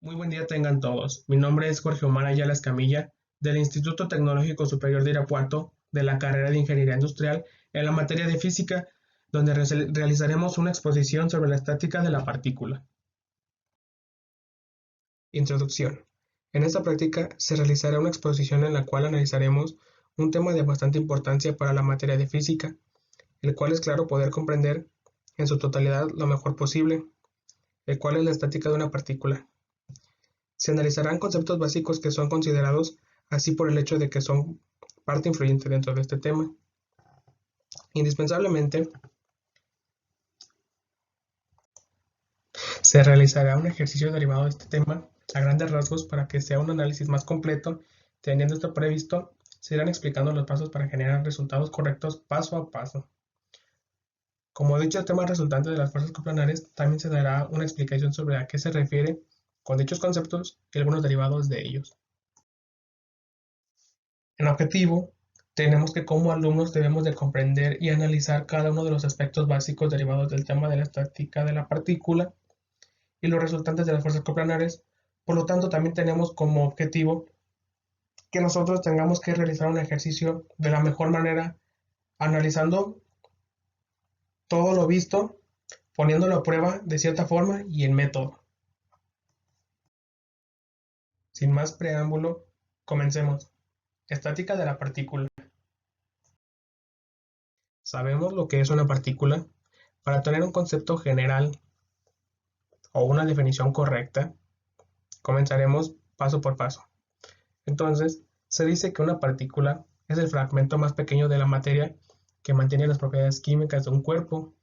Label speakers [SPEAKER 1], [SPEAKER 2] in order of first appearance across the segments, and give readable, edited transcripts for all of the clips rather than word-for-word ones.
[SPEAKER 1] Muy buen día tengan todos. Mi nombre es Jorge Omar Ayala Escamilla, del Instituto Tecnológico Superior de Irapuato, de la carrera de Ingeniería Industrial, en la materia de Física, donde realizaremos una exposición sobre la estática de la partícula. Introducción. En esta práctica se realizará una exposición en la cual analizaremos un tema de bastante importancia para la materia de Física, el cual es claro poder comprender en su totalidad lo mejor posible, el cual es la estática de una partícula. Se analizarán conceptos básicos que son considerados así por el hecho de que son parte influyente dentro de este tema. Indispensablemente, se realizará un ejercicio derivado de este tema a grandes rasgos para que sea un análisis más completo. Teniendo esto previsto, se irán explicando los pasos para generar resultados correctos paso a paso. Como dicho tema resultante de las fuerzas coplanares, también se dará una explicación sobre a qué se refiere con dichos conceptos y algunos derivados de ellos. En objetivo, tenemos que como alumnos debemos de comprender y analizar cada uno de los aspectos básicos derivados del tema de la estática de la partícula y los resultantes de las fuerzas coplanares. Por lo tanto, también tenemos como objetivo que nosotros tengamos que realizar un ejercicio de la mejor manera, analizando todo lo visto, poniéndolo a prueba de cierta forma y en método. Sin más preámbulo, comencemos. Estática de la partícula. ¿Sabemos lo que es una partícula? Para tener un concepto general o una definición correcta, comenzaremos paso por paso. Entonces, se dice que una partícula es el fragmento más pequeño de la materia que mantiene las propiedades químicas de un cuerpo.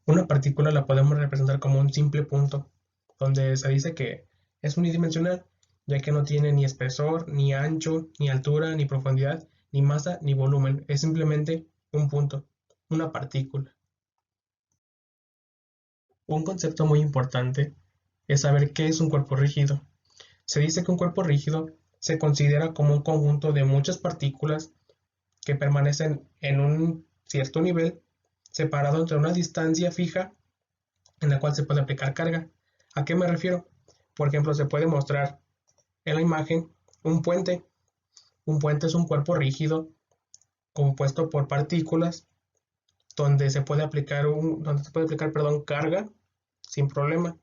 [SPEAKER 1] Una partícula la podemos representar como un simple punto, donde se dice que es unidimensional, ya que no tiene ni espesor, ni ancho, ni altura, ni profundidad, ni masa, ni volumen. Es simplemente un punto, una partícula. Un concepto muy importante es saber qué es un cuerpo rígido. Se dice que un cuerpo rígido se considera como un conjunto de muchas partículas que permanecen en un cierto nivel, separado entre una distancia fija en la cual se puede aplicar carga. ¿A qué me refiero? Por ejemplo, se puede mostrar en la imagen un puente. Un puente es un cuerpo rígido compuesto por partículas donde se puede aplicar, carga sin problema.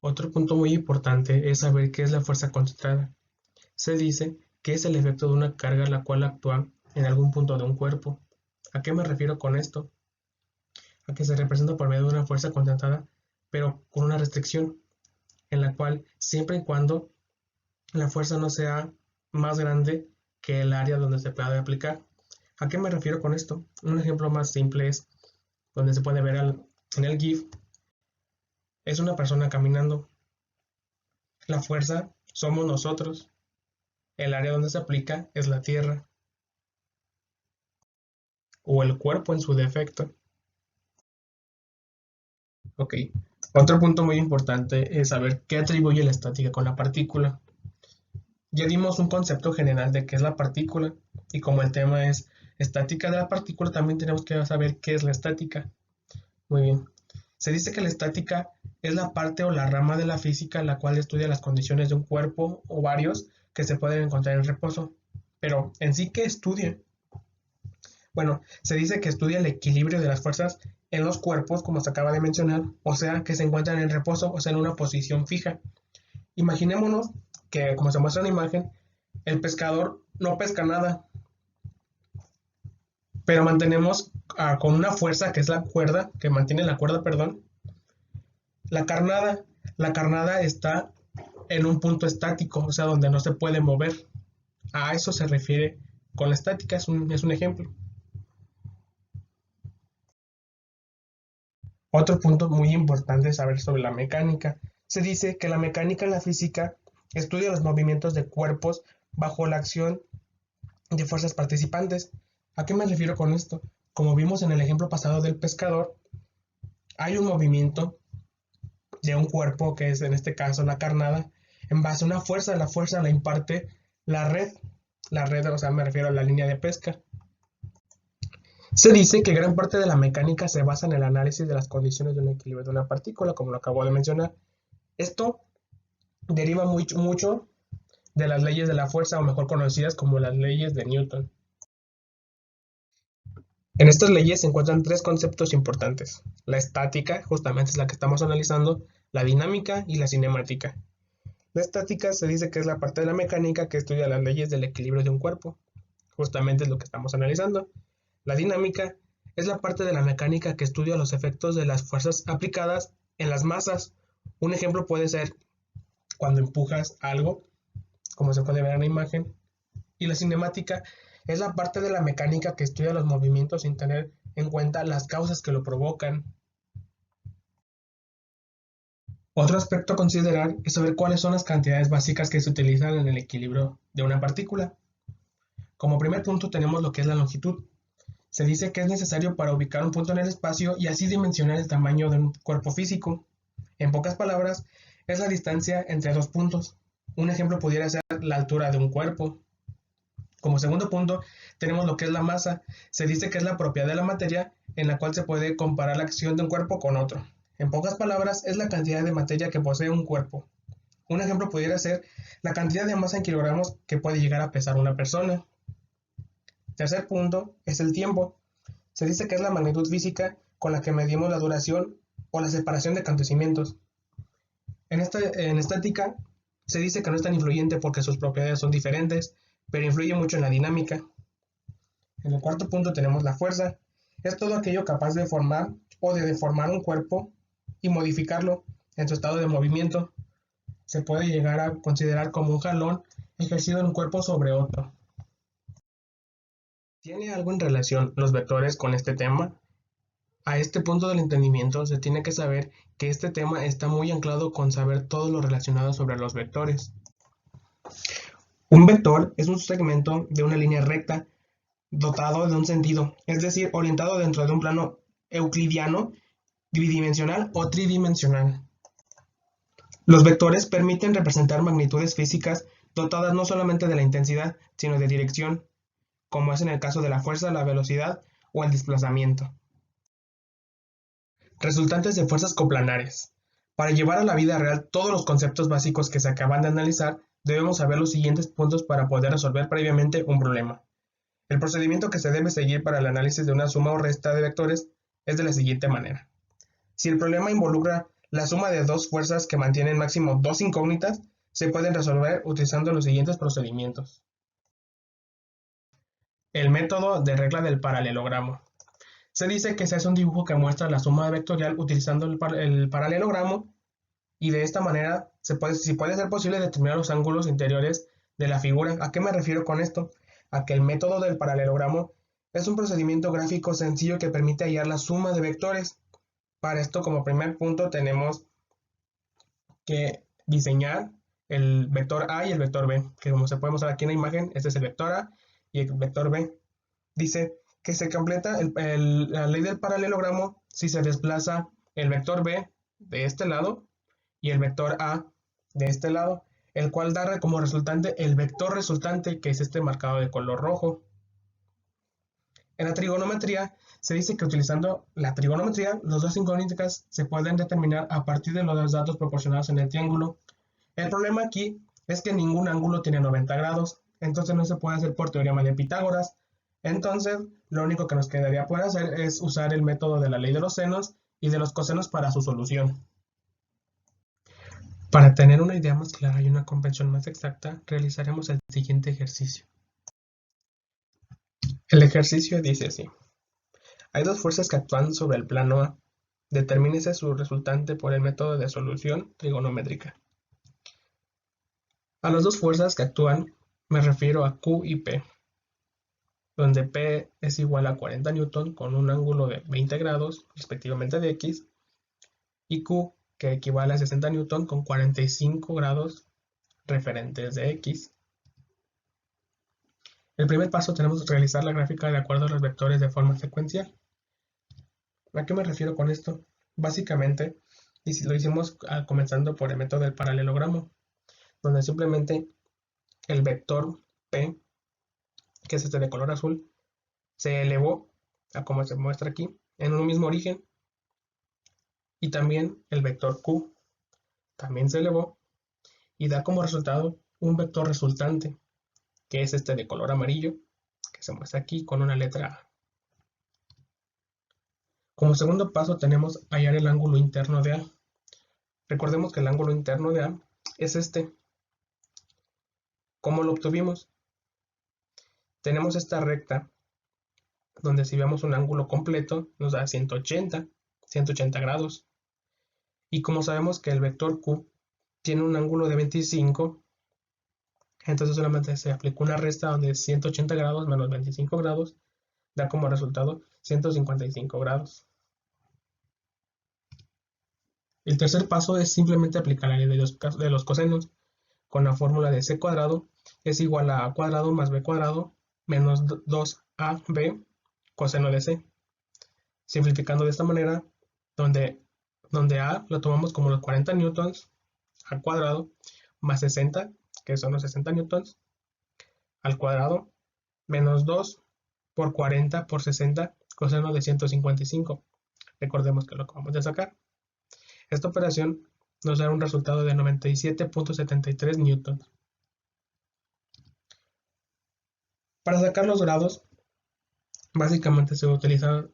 [SPEAKER 1] Otro punto muy importante es saber qué es la fuerza concentrada. Se dice que es el efecto de una carga la cual actúa en algún punto de un cuerpo. ¿A qué me refiero con esto? A que se representa por medio de una fuerza concentrada, pero con una restricción, en la cual siempre y cuando la fuerza no sea más grande que el área donde se puede aplicar. ¿A qué me refiero con esto? Un ejemplo más simple es donde se puede ver en el GIF, es una persona caminando. La fuerza somos nosotros. El área donde se aplica es la tierra o el cuerpo en su defecto. Ok. Otro punto muy importante es saber qué atribuye la estática con la partícula. Ya dimos un concepto general de qué es la partícula y como el tema es estática de la partícula, también tenemos que saber qué es la estática. Muy bien. Se dice que la estática es la parte o la rama de la física la cual estudia las condiciones de un cuerpo o varios que se pueden encontrar en reposo. Pero en sí, ¿qué estudia? Bueno, se dice que estudia el equilibrio de las fuerzas en los cuerpos, como se acaba de mencionar, o sea, que se encuentran en reposo, o sea, en una posición fija. Imaginémonos que, como se muestra en la imagen, el pescador no pesca nada, pero mantenemos con una fuerza que es la cuerda, que mantiene la cuerda, perdón, la carnada. La carnada está en un punto estático, o sea, donde no se puede mover. A eso se refiere con la estática, es un ejemplo. Otro punto muy importante es saber sobre la mecánica. Se dice que la mecánica en la física estudia los movimientos de cuerpos bajo la acción de fuerzas participantes. ¿A qué me refiero con esto? Como vimos en el ejemplo pasado del pescador, hay un movimiento de un cuerpo, que es en este caso la carnada, en base a una fuerza. La fuerza la imparte la red, o sea, me refiero a la línea de pesca. Se dice que gran parte de la mecánica se basa en el análisis de las condiciones de un equilibrio de una partícula, como lo acabo de mencionar. Esto deriva mucho de las leyes de la fuerza, o mejor conocidas como las leyes de Newton. En estas leyes se encuentran tres conceptos importantes: la estática, justamente es la que estamos analizando, la dinámica y la cinemática. La estática se dice que es la parte de la mecánica que estudia las leyes del equilibrio de un cuerpo, justamente es lo que estamos analizando. La dinámica es la parte de la mecánica que estudia los efectos de las fuerzas aplicadas en las masas. Un ejemplo puede ser cuando empujas algo, como se puede ver en la imagen. Y la cinemática es la parte de la mecánica que estudia los movimientos sin tener en cuenta las causas que lo provocan. Otro aspecto a considerar es saber cuáles son las cantidades básicas que se utilizan en el equilibrio de una partícula. Como primer punto tenemos lo que es la longitud. Se dice que es necesario para ubicar un punto en el espacio y así dimensionar el tamaño de un cuerpo físico. En pocas palabras, es la distancia entre dos puntos. Un ejemplo pudiera ser la altura de un cuerpo. Como segundo punto, tenemos lo que es la masa. Se dice que es la propiedad de la materia en la cual se puede comparar la acción de un cuerpo con otro. En pocas palabras, es la cantidad de materia que posee un cuerpo. Un ejemplo pudiera ser la cantidad de masa en kilogramos que puede llegar a pesar una persona. Tercer punto es el tiempo. Se dice que es la magnitud física con la que medimos la duración o la separación de acontecimientos. En estática se dice que no es tan influyente porque sus propiedades son diferentes, pero influye mucho en la dinámica. En el cuarto punto tenemos la fuerza. Es todo aquello capaz de formar o de deformar un cuerpo y modificarlo en su estado de movimiento. Se puede llegar a considerar como un jalón ejercido en un cuerpo sobre otro. ¿Tiene algo en relación los vectores con este tema? A este punto del entendimiento se tiene que saber que este tema está muy anclado con saber todo lo relacionado sobre los vectores. Un vector es un segmento de una línea recta dotado de un sentido, es decir, orientado dentro de un plano euclidiano, bidimensional o tridimensional. Los vectores permiten representar magnitudes físicas dotadas no solamente de la intensidad, sino de dirección, como es en el caso de la fuerza, la velocidad o el desplazamiento. Resultantes de fuerzas coplanares. Para llevar a la vida real todos los conceptos básicos que se acaban de analizar, debemos saber los siguientes puntos para poder resolver previamente un problema. El procedimiento que se debe seguir para el análisis de una suma o resta de vectores es de la siguiente manera. Si el problema involucra la suma de dos fuerzas que mantienen máximo dos incógnitas, se pueden resolver utilizando los siguientes procedimientos. El método de regla del paralelogramo. Se dice que se hace un dibujo que muestra la suma vectorial utilizando el paralelogramo y de esta manera si puede ser posible determinar los ángulos interiores de la figura. ¿A qué me refiero con esto? A que el método del paralelogramo es un procedimiento gráfico sencillo que permite hallar la suma de vectores. Para esto, como primer punto, tenemos que diseñar el vector A y el vector B, que como se puede mostrar aquí en la imagen, este es el vector A y el vector B. Dice que se completa la ley del paralelogramo si se desplaza el vector B de este lado y el vector A de este lado, el cual da como resultante el vector resultante, que es este marcado de color rojo. En la trigonometría se dice que utilizando la trigonometría, las dos incógnitas se pueden determinar a partir de los datos proporcionados en el triángulo. El problema aquí es que ningún ángulo tiene 90 grados, entonces no se puede hacer por teorema de Pitágoras. Entonces, lo único que nos quedaría por hacer es usar el método de la ley de los senos y de los cosenos para su solución. Para tener una idea más clara y una comprensión más exacta, realizaremos el siguiente ejercicio. El ejercicio dice así. Hay dos fuerzas que actúan sobre el plano A. Determínese su resultante por el método de solución trigonométrica. A las dos fuerzas que actúan me refiero a Q y P, donde P es igual a 40 Newton con un ángulo de 20 grados, respectivamente de X, y Q, que equivale a 60 Newton con 45 grados referentes de X. El primer paso tenemos que realizar la gráfica de acuerdo a los vectores de forma secuencial. ¿A qué me refiero con esto? Básicamente, lo hicimos comenzando por el método del paralelogramo, donde simplemente el vector P, que es este de color azul, se elevó a como se muestra aquí, en un mismo origen. Y también el vector Q también se elevó y da como resultado un vector resultante, que es este de color amarillo, que se muestra aquí con una letra A. Como segundo paso tenemos hallar el ángulo interno de A. Recordemos que el ángulo interno de A es este. ¿Cómo lo obtuvimos? Tenemos esta recta donde si vemos un ángulo completo nos da 180 grados. Y como sabemos que el vector Q tiene un ángulo de 25, entonces solamente se aplica una resta donde 180 grados menos 25 grados da como resultado 155 grados. El tercer paso es simplemente aplicar la ley de los cosenos con la fórmula de c cuadrado es igual a a cuadrado más b cuadrado menos 2ab coseno de c. Simplificando de esta manera, donde a lo tomamos como los 40 newtons al cuadrado más 60, que son los 60 newtons, al cuadrado, menos 2 por 40 por 60, coseno de 155. Recordemos que lo acabamos de sacar. Esta operación nos da un resultado de 97.73 newtons. Para sacar los grados, básicamente se utiliza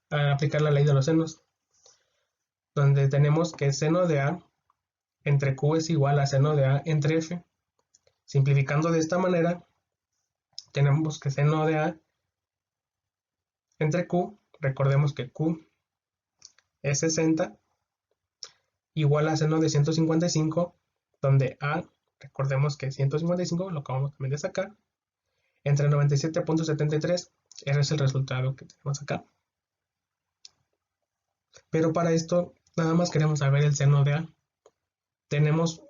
[SPEAKER 1] aplicar la ley de los senos, donde tenemos que seno de A entre Q es igual a seno de A entre F. Simplificando de esta manera, tenemos que seno de A entre Q, recordemos que Q es 60, igual a seno de 155, donde A, recordemos que 155, lo acabamos también de sacar, entre 97.73, ese es el resultado que tenemos acá. Pero para esto, nada más queremos saber el seno de A. Tenemos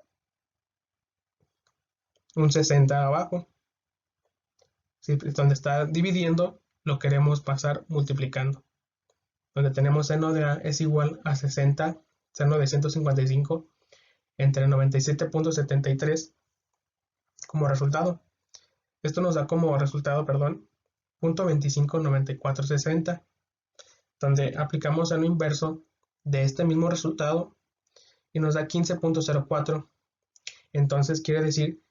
[SPEAKER 1] un 60 abajo, ¿sí? Donde está dividiendo, lo queremos pasar multiplicando. Donde tenemos seno de A es igual a 60, seno de 155, entre 97.73 como resultado. Esto nos da como resultado, perdón, 0.259460, donde aplicamos seno inverso de este mismo resultado y nos da 15.04. Entonces quiere decir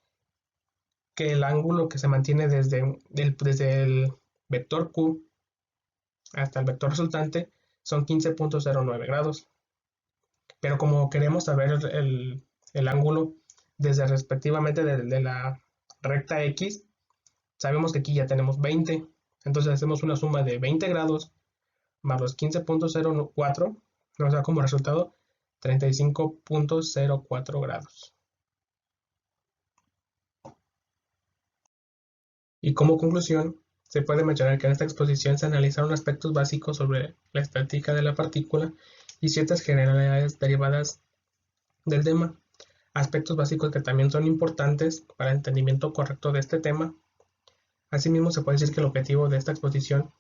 [SPEAKER 1] que el ángulo que se mantiene desde el vector Q hasta el vector resultante son 15.09 grados. Pero como queremos saber el ángulo desde respectivamente de la recta X, sabemos que aquí ya tenemos 20. Entonces hacemos una suma de 20 grados más los 15.04, nos da como resultado 35.04 grados. Y como conclusión, se puede mencionar que en esta exposición se analizaron aspectos básicos sobre la estática de la partícula y ciertas generalidades derivadas del tema, aspectos básicos que también son importantes para el entendimiento correcto de este tema. Asimismo, se puede decir que el objetivo de esta exposición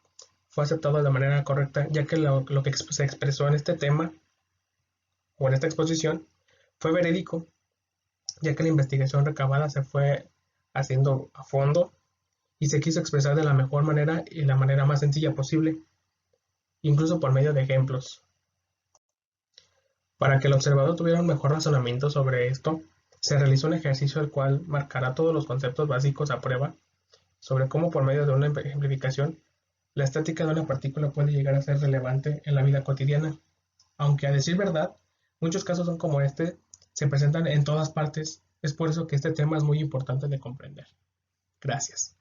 [SPEAKER 1] fue aceptado de manera correcta, ya que lo que se expresó en este tema o en esta exposición fue verídico, ya que la investigación recabada se fue haciendo a fondo y se quiso expresar de la mejor manera y la manera más sencilla posible, incluso por medio de ejemplos. Para que el observador tuviera un mejor razonamiento sobre esto, se realizó un ejercicio el cual marcará todos los conceptos básicos a prueba sobre cómo por medio de una ejemplificación la estática de una partícula puede llegar a ser relevante en la vida cotidiana, aunque a decir verdad, muchos casos son como este, se presentan en todas partes, es por eso que este tema es muy importante de comprender. Gracias.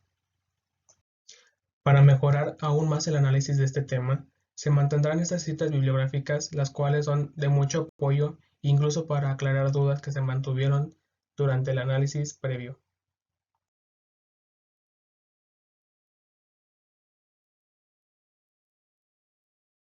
[SPEAKER 1] Para mejorar aún más el análisis de este tema, se mantendrán estas citas bibliográficas, las cuales son de mucho apoyo, incluso para aclarar dudas que se mantuvieron durante el análisis previo.